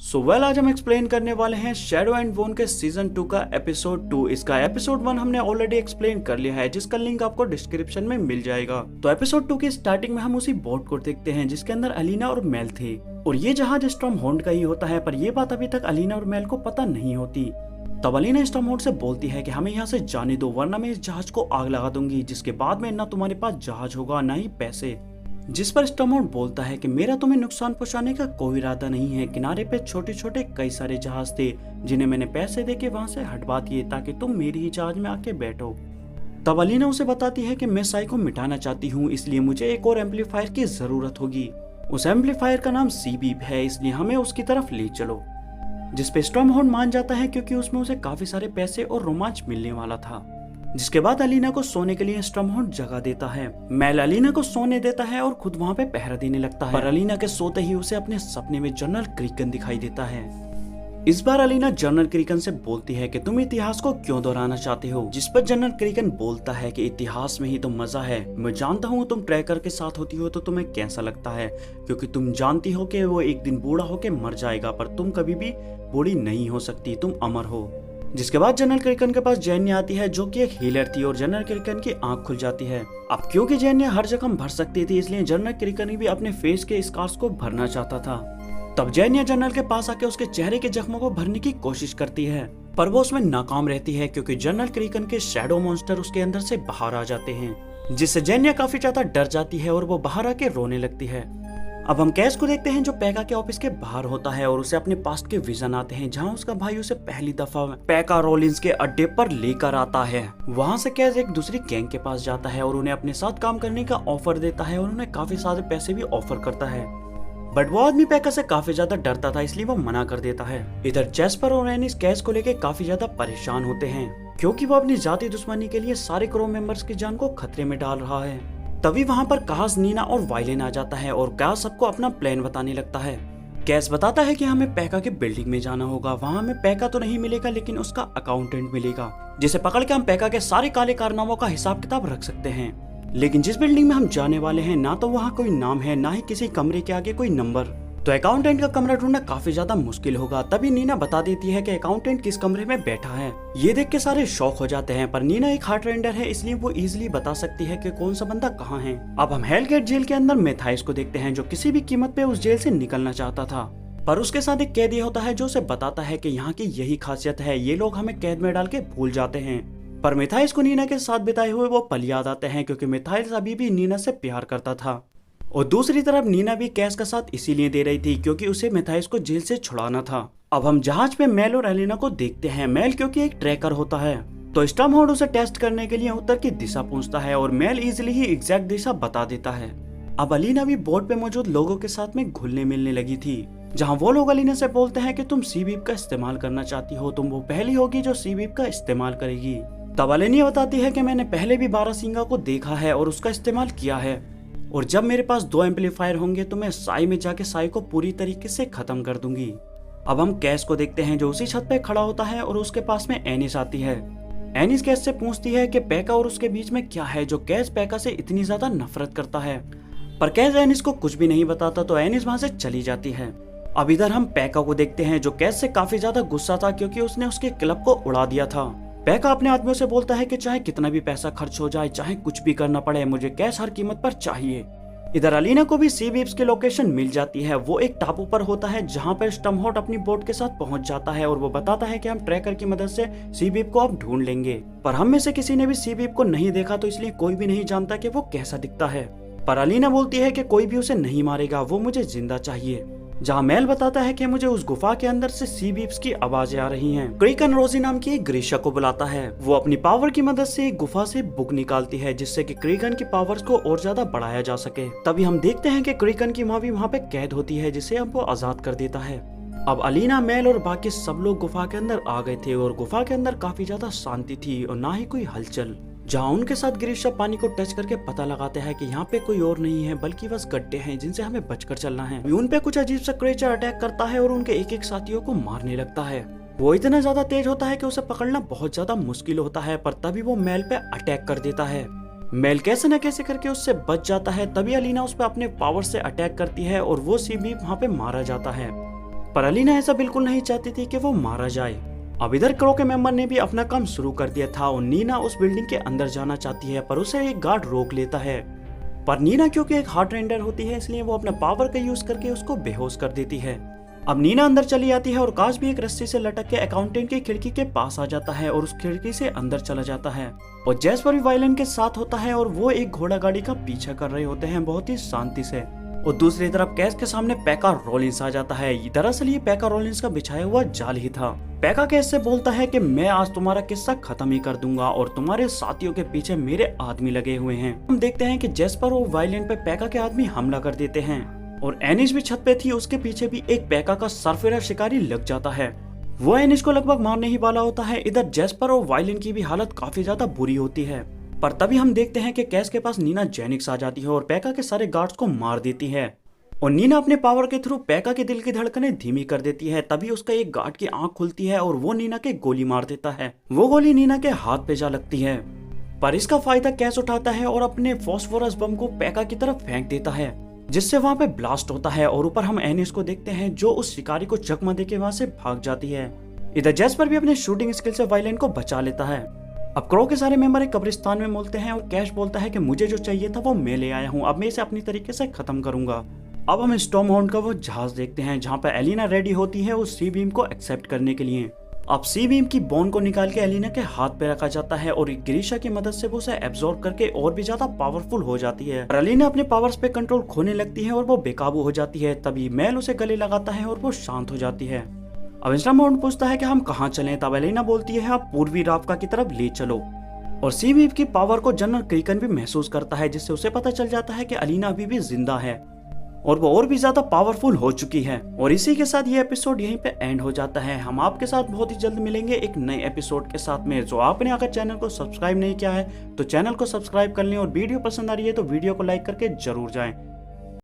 आज हम एक्सप्लेन करने वाले हैं शैडो एंड बोन के सीजन 2 का एपिसोड 2। इसका एपिसोड 1 हमने ऑलरेडी एक्सप्लेन कर लिया है, जिसका लिंक आपको डिस्क्रिप्शन में मिल जाएगा। तो एपिसोड 2 की स्टार्टिंग में हम उसी बोट को देखते हैं जिसके अंदर अलीना और मेल थे, और ये जहाज स्टॉर्महाउंड का ही होता है, पर ये बात अभी तक अलीना और मेल को पता नहीं होती। तब अलीना स्टॉर्महाउंड से बोलती है कि हमें यहाँ से जाने दो, वरना मैं इस जहाज को आग लगा दूंगी, जिसके बाद में ना तुम्हारे पास जहाज होगा ना ही पैसे। जिस पर स्टॉर्महाउंड बोलता है कि मेरा तुम्हें नुकसान पहुंचाने का कोई इरादा नहीं है। किनारे पे छोटे छोटे कई सारे जहाज थे जिन्हें मैंने पैसे देके वहां से हटवा दिए ताकि तुम मेरी ही जहाज में आके बैठो। तब अलीना उसे बताती है कि मैं साई को मिटाना चाहती हूँ, इसलिए मुझे एक और एम्पलीफायर की जरूरत होगी। उस एम्पलीफायर का नाम सी बीप है, इसलिए हमें उसकी तरफ ले चलो। जिसपे स्टॉर्महाउंड मान जाता है क्योंकि उसमें उसे काफी सारे पैसे और रोमांच मिलने वाला था। जिसके बाद अलीना को सोने के लिए स्टॉर्महाउंड जगह देता है। मेल अलीना को सोने देता है और खुद वहाँ पे पहरा देने लगता है, पर अलीना के सोते ही उसे अपने सपने में जनरल क्रीकन दिखाई देता है। इस बार अलीना जनरल क्रीकन से बोलती है कि तुम इतिहास को क्यों दोहराना चाहते हो, जिस पर जनरल क्रीकन बोलता है कि इतिहास में ही तो मजा है। मैं जानता हूँ तुम ट्रैकर के साथ होती हो तो तुम्हें कैसा लगता है, क्योंकि तुम जानती हो कि वो एक दिन बूढ़ा होके मर जाएगा, पर तुम कभी भी बूढ़ी नहीं हो सकती, तुम अमर हो। जिसके बाद जनरल क्रीकन के पास जैन्या आती है, जो कि एक हीलर थी, और जनरल क्रीकन की आंख खुल जाती है। अब क्योंकि जैन्या हर जख्म भर सकती थी, इसलिए जनरल क्रीकन भी अपने फेस के स्कार्स को भरना चाहता था। तब जैन्या जनरल के पास आके उसके चेहरे के जख्मों को भरने की कोशिश करती है, पर वो उसमें नाकाम रहती है क्योंकि जनरल क्रीकन के शैडो मॉन्स्टर उसके अंदर से बाहर आ जाते हैं, जिससे जैन्या काफी ज्यादा डर जाती है और वो बाहर आके रोने लगती है। अब हम कैस को देखते हैं जो पैका के ऑफिस के बाहर होता है, और उसे अपने पास्ट के विजन आते हैं जहां उसका भाई उसे पहली दफा पैका रोलिंस के अड्डे पर लेकर आता है। वहां से कैस एक दूसरी गैंग के पास जाता है और उन्हें अपने साथ काम करने का ऑफर देता है, और उन्हें काफी सारे पैसे भी ऑफर करता है। बट वो आदमी पैका से काफी ज्यादा डरता था, इसलिए वो मना कर देता है। इधर जेस्पर और एनिस कैस को लेकर काफी ज्यादा परेशान होते हैं, क्योंकि वो अपनी जाति दुश्मनी के लिए सारे क्रू मेंबर्स की जान को खतरे में डाल रहा है। तभी वहां पर कास, नीना और वायलिन आ जाता है, और कास सबको अपना प्लान बताने लगता है। कैस बताता है कि हमें पैका के बिल्डिंग में जाना होगा, वहां हमें पैका तो नहीं मिलेगा लेकिन उसका अकाउंटेंट मिलेगा, जिसे पकड़ के हम पैका के सारे काले कारनामों का हिसाब किताब रख सकते हैं। लेकिन जिस बिल्डिंग में हम जाने वाले हैं ना तो वहाँ कोई नाम है, ना ही किसी कमरे के आगे कोई नंबर, तो अकाउंटेंट का कमरा ढूंढना काफी ज्यादा मुश्किल होगा। तभी नीना बता देती है कि अकाउंटेंट किस कमरे में बैठा है। ये देख के सारे शॉक हो जाते हैं, पर नीना एक हार्ट रेंडर है, इसलिए वो इजीली बता सकती है कि कौन सा बंदा कहाँ है। अब हम हेलगेट जेल के अंदर मैथाइस को देखते हैं, जो किसी भी कीमत पे उस जेल से निकलना चाहता था, पर उसके साथ एक कैदी होता है जो उसे बताता है कि यहाँ की यही खासियत है, ये लोग हमें कैद में डाल के भूल जाते हैं। पर मिथाइस को नीना के साथ बिताए हुए वो पल याद आते हैं, क्योंकि मिथाइस अभी भी नीना से प्यार करता था। और दूसरी तरफ नीना भी कैस का साथ इसीलिए दे रही थी क्योंकि उसे मिथाइस को जेल से छुड़ाना था। अब हम जहाज पे मेल और एलिना को देखते हैं। मेल क्योंकि एक ट्रैकर होता है, तो स्टॉर्महाउंड उसे टेस्ट करने के लिए उत्तर की दिशा पूछता है, और मेल इजीली ही एग्जैक्ट दिशा बता देता है। अब अलीना भी बोर्ड पे मौजूद लोगों के साथ में घुलने मिलने लगी थी, जहाँ वो लोग अलीना से बोलते हैं कि तुम सी बीप का इस्तेमाल करना चाहती हो, तुम वो पहली होगी जो सी बीप का इस्तेमाल करेगी। तब अलीना बताती है कि मैंने पहले भी बारासिंगा को देखा है और उसका इस्तेमाल किया है, और जब मेरे पास 2 एम्पलीफायर होंगे तो मैं साई में जाके साई को पूरी तरीके से खत्म कर दूंगी। अब हम कैस को देखते हैं जो उसी छत पे खड़ा होता है, और उसके पास में एनिस आती है। एनिस कैस से पूछती है कि पैका और उसके बीच में क्या है जो कैस पैका से इतनी ज्यादा नफरत करता है, पर कैस एनिस को कुछ भी नहीं बताता, तो एनिस वहां से चली जाती है। अब इधर हम पैका को देखते हैं जो कैस से काफी ज्यादा गुस्सा था क्योंकि उसने उसके क्लब को उड़ा दिया था। पैका अपने आदमियों से बोलता है कि चाहे कितना भी पैसा खर्च हो जाए, चाहे कुछ भी करना पड़े, मुझे कैश हर कीमत पर चाहिए। इधर अलीना को भी सी बीप्स की लोकेशन मिल जाती है। वो एक टापू पर होता है जहां पर स्टॉर्महाउंड अपनी बोट के साथ पहुंच जाता है, और वो बताता है कि हम ट्रैकर की मदद से सी बीप को अब ढूंढ लेंगे। पर हम में से किसी ने भी सी बीप को नहीं देखा, तो इसलिए कोई भी नहीं जानता कि वो कैसा दिखता है। पर अलीना बोलती है कि कोई भी उसे नहीं मारेगा, वो मुझे जिंदा चाहिए। जहाँ मेल बताता है कि मुझे उस गुफा के अंदर से सी बीप्स की आवाजें आ रही हैं। क्रीकन रोजी नाम की एक ग्रीशा को बुलाता है। वो अपनी पावर की मदद से एक गुफा से बुक निकालती है, जिससे कि क्रीकन की पावर्स को और ज्यादा बढ़ाया जा सके। तभी हम देखते हैं कि क्रीकन की माँ भी वहाँ पे कैद होती है, जिसे अब वो आजाद कर देता है। अब अलीना, मेल और बाकी सब लोग गुफा के अंदर आ गए थे, और गुफा के अंदर काफी ज्यादा शांति थी और ना ही कोई हलचल। जहाँ उनके साथ गिरीशा पानी को टच करके पता लगाते हैं कि यहाँ पे कोई और नहीं है बल्कि बस गड्ढे हैं जिनसे हमें बचकर चलना है। उन पे कुछ अजीब सा क्रिएचर अटैक करता है और उनके एक एक साथियों को मारने लगता है। वो इतना ज्यादा तेज होता है कि उसे पकड़ना बहुत ज्यादा मुश्किल होता है, पर तभी वो मेल पे अटैक कर देता है। मेल कैसे न कैसे करके उससे बच जाता है। तभी अलीना उस पर अपने पावर से अटैक करती है और वो सी भी वहाँ पे मारा जाता है। पर अलीना ऐसा बिल्कुल नहीं चाहती थी कि वो मारा जाए। अब इधर क्रो के मेंबर ने भी अपना काम शुरू कर दिया था और नीना उस बिल्डिंग के अंदर जाना चाहती है, पर उसे एक गार्ड रोक लेता है। पर नीना क्योंकि एक हार्ट रेंडर होती है, इसलिए वो अपना पावर का यूज करके उसको बेहोश कर देती है। अब नीना अंदर चली आती है और काश भी एक रस्सी से लटक के अकाउंटेंट की खिड़की के पास आ जाता है और उस खिड़की से अंदर चला जाता है। और जैस्पर भी वायलन के साथ होता है और वो एक घोड़ा गाड़ी का पीछा कर रहे होते हैं बहुत ही शांति से। और दूसरी तरफ कैस के सामने पैका रोलिंस आ जाता है। दरअसल ये पैका रोलिंस का बिछाया हुआ जाल ही था। पैका कैस से बोलता है कि मैं आज तुम्हारा किस्सा खत्म ही कर दूंगा और तुम्हारे साथियों के पीछे मेरे आदमी लगे हुए हैं। हम देखते हैं कि जैस्पर और वायलेंट पे पैका के आदमी हमला कर देते हैं और एनिस भी छत पे थी, उसके पीछे भी एक पैका का सरफिरा शिकारी लग जाता है। वो एनिस को लगभग मारने ही वाला होता है। इधर जैस्पर और वायलेंट की भी हालत काफी ज्यादा बुरी होती है, पर तभी हम देखते हैं कि कैस के पास नीना जेनिक्स आ जाती है और पैका के सारे गार्ड्स को मार देती है। और नीना अपने पावर के थ्रू पैका के दिल की धड़कनें धीमी कर देती है। तभी उसका एक गार्ड की आंख खुलती है और वो नीना के गोली मार देता है। वो गोली नीना के हाथ पे जा लगती है, पर इसका फायदा कैस उठाता है और अपने फास्फोरस बम को पैका की तरफ फेंक देता है, जिससे वहां पे ब्लास्ट होता है। और ऊपर हम एनिस को देखते हैं जो उस शिकारी को चकमा देके वहां से भाग जाती है। इधर जैस्पर भी अपने शूटिंग स्किल से वायलेंट को बचा लेता है। अब क्रो के सारे मेंबर एक कब्रिस्तान में मिलते हैं और कैश बोलता है कि मुझे जो चाहिए था वो मैं ले आया हूँ, अब मैं इसे अपनी तरीके से खत्म करूंगा। अब हम स्टॉर्महाउंड का वो जहाज देखते हैं जहाँ पे एलिना रेडी होती है उस सी बीम को एक्सेप्ट करने के लिए। अब सी बीम की बोन को निकाल के एलिना के हाथ पे रखा जाता है और ग्रीशा की मदद से वो उसे एब्जॉर्ब करके और भी ज्यादा पावरफुल हो जाती है। एलिना अपने पावर्स पे कंट्रोल खोने लगती है और वो बेकाबू हो जाती है। तभी मेल उसे गले लगाता है और वो शांत हो जाती है। अब स्टॉर्महाउंड पूछता है कि हम कहाँ चलें, तब एलिना बोलती है आप पूर्वी राफ्का की तरफ ले चलो। और सी बीम की पावर को जनरल क्रिकन भी महसूस करता है, जिससे उसे पता चल जाता है कि एलिना अभी भी जिंदा है और वो और भी ज्यादा पावरफुल हो चुकी है। और इसी के साथ ये एपिसोड यहीं पे एंड हो जाता है। हम आपके साथ बहुत ही जल्द मिलेंगे एक नए एपिसोड के साथ में। जो आपने अगर चैनल को सब्सक्राइब नहीं किया है तो चैनल को सब्सक्राइब कर लें और वीडियो पसंद आ रही है तो वीडियो को लाइक करके जरूर जाएं।